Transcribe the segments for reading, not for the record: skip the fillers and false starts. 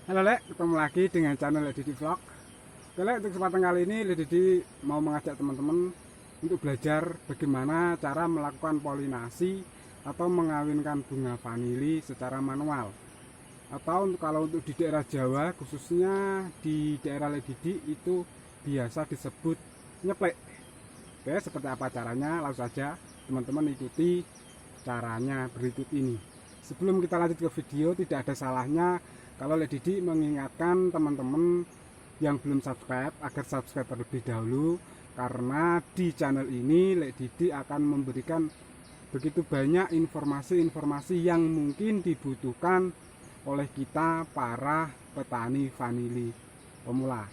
Halo Lek, ketemu lagi dengan channel Lek Didi Vlog. Oke Lek, untuk kesempatan kali ini Lek Didi mau mengajak teman-teman untuk belajar bagaimana cara melakukan polinasi atau mengawinkan bunga vanili secara manual. Atau kalau untuk di daerah Jawa, khususnya di daerah Lek Didi itu biasa disebut nyeplek. Oke, seperti apa caranya? Langsung saja teman-teman ikuti caranya berikut ini. Sebelum kita lanjut ke video, tidak ada salahnya kalau Lek Didi mengingatkan teman-teman yang belum subscribe agar subscribe terlebih dahulu, karena di channel ini Lek Didi akan memberikan begitu banyak informasi-informasi yang mungkin dibutuhkan oleh kita para petani vanili pemula.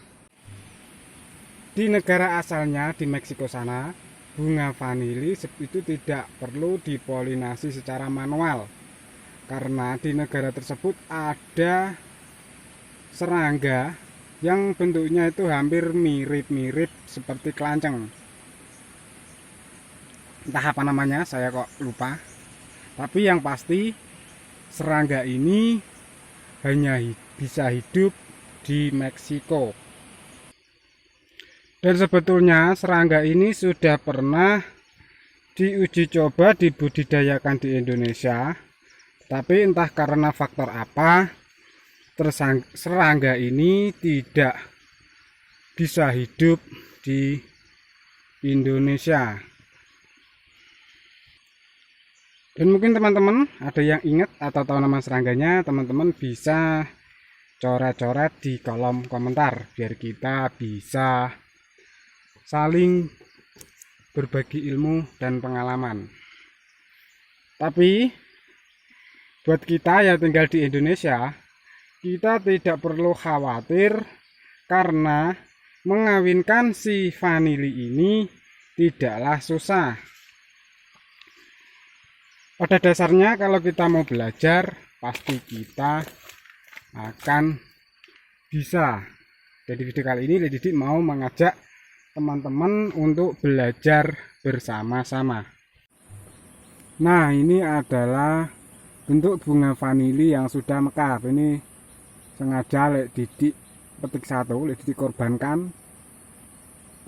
Di negara asalnya, di Meksiko sana, bunga vanili itu tidak perlu dipolinasi secara manual, karena di negara tersebut ada serangga yang bentuknya itu hampir mirip-mirip seperti kelanceng. Entah apa namanya, saya kok lupa. Tapi yang pasti serangga ini hanya bisa hidup di Meksiko. Dan sebetulnya serangga ini sudah pernah diuji coba dibudidayakan di Indonesia. Tapi entah karena faktor apa, serangga ini tidak bisa hidup di Indonesia. Dan mungkin teman-teman ada yang ingat atau tahu nama serangganya, teman-teman bisa coret-coret di kolom komentar biar kita bisa saling berbagi ilmu dan pengalaman. Tapi buat kita yang tinggal di Indonesia, kita tidak perlu khawatir karena mengawinkan si vanili ini tidaklah susah. Pada dasarnya kalau kita mau belajar, pasti kita akan bisa. Jadi video kali ini Lek Didi mau mengajak teman-teman untuk belajar bersama-sama. Nah, ini adalah bentuk bunga vanili yang sudah mekar. Ini sengaja Lek Didi petik satu, Lek Didi korbankan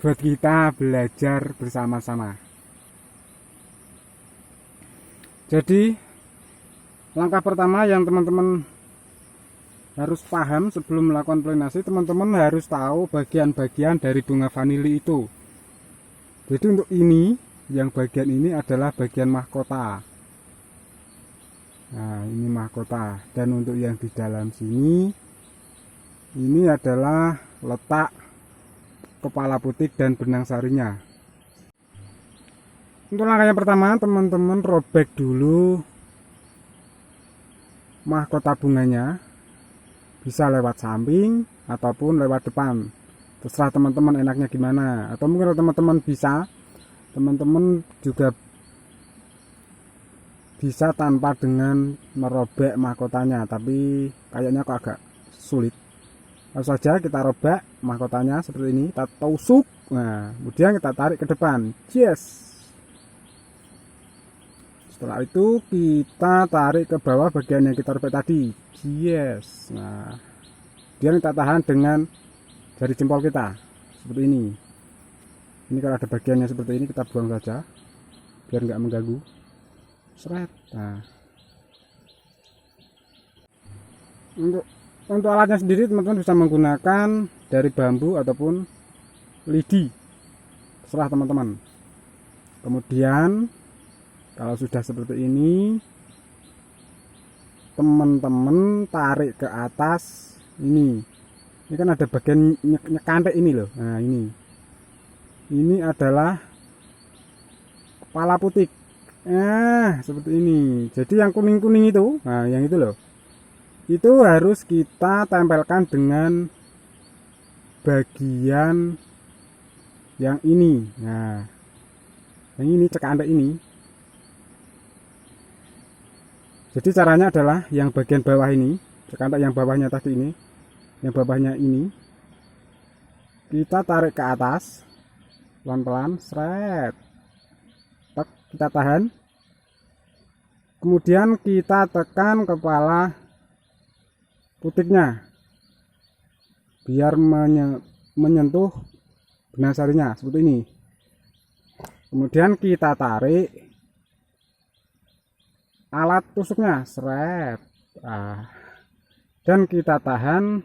buat kita belajar bersama-sama. Jadi langkah pertama yang teman-teman harus paham sebelum melakukan polinasi, teman-teman harus tahu bagian-bagian dari bunga vanili itu. Jadi untuk ini, yang bagian ini adalah bagian mahkota. Nah, ini mahkota. Dan untuk yang di dalam sini, ini adalah letak kepala putik dan benang sarinya. Untuk langkah yang pertama, teman-teman robek dulu mahkota bunganya. Bisa lewat samping ataupun lewat depan, terserah teman-teman enaknya gimana. Atau mungkin teman-teman bisa, teman-teman juga bisa tanpa dengan merobek mahkotanya, tapi kayaknya kok agak sulit. Langsung saja kita robek mahkotanya seperti ini, kita tusuk. Nah, kemudian kita tarik ke depan. Yes. Setelah itu kita tarik ke bawah bagian yang kita robek tadi. Yes. Nah, dia kita tahan dengan jari jempol kita seperti ini. Ini kalau ada bagiannya seperti ini kita buang saja biar nggak mengganggu. Seret. Nah, untuk alatnya sendiri teman-teman bisa menggunakan dari bambu ataupun lidi, terserah teman-teman. Kemudian kalau sudah seperti ini, teman-teman tarik ke atas ini. Ini kan ada bagian nyekantek ini loh. Nah, ini adalah kepala putik. Nah, seperti ini. Jadi yang kuning-kuning itu, nah yang itu loh, itu harus kita tempelkan dengan bagian yang ini. Nah, yang ini cekantek ini. Jadi caranya adalah yang bagian bawah ini, cekantek yang bawahnya tadi ini, yang bawahnya ini, kita tarik ke atas, pelan-pelan, seret, kita tahan, kemudian kita tekan kepala putiknya. biar menyentuh benang sarinya seperti ini. Kemudian kita tarik alat tusuknya, seret, dan kita tahan.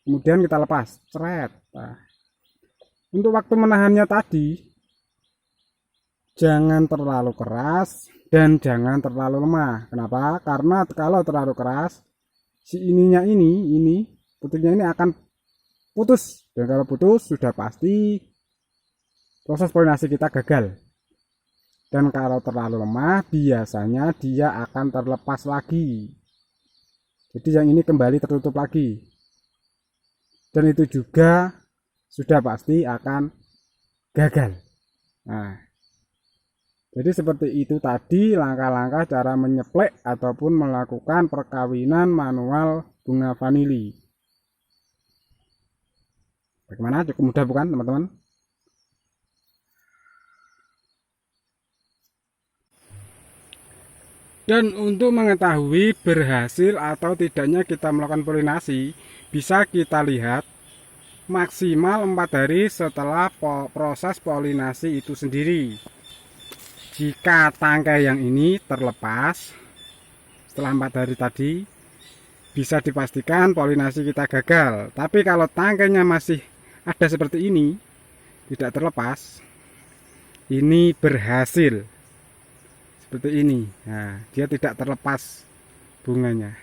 Kemudian kita lepas, seret. Untuk waktu menahannya tadi, jangan terlalu keras dan jangan terlalu lemah. Kenapa? Karena kalau terlalu keras, si ini putiknya ini akan putus, dan kalau putus sudah pasti proses polinasi kita gagal. Dan kalau terlalu lemah, biasanya dia akan terlepas lagi. Jadi yang ini kembali tertutup lagi, dan itu juga sudah pasti akan gagal. Nah, jadi seperti itu tadi langkah-langkah cara menyeplek ataupun melakukan perkawinan manual bunga vanili. Bagaimana? Cukup mudah bukan teman-teman? Dan untuk mengetahui berhasil atau tidaknya kita melakukan polinasi, bisa kita lihat maksimal 4 hari setelah proses polinasi itu sendiri. Jika tangkai yang ini terlepas setelah 4 hari tadi, bisa dipastikan polinasi kita gagal. Tapi kalau tangkainya masih ada seperti ini, tidak terlepas, ini berhasil. Seperti ini. Nah, dia tidak terlepas bunganya.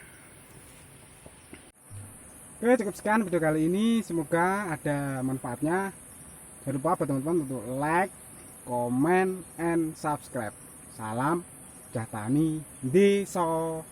Oke, cukup sekian video kali ini. Semoga ada manfaatnya. Jangan lupa buat teman-teman untuk like, comment, and subscribe. Salam sejahtera Deso.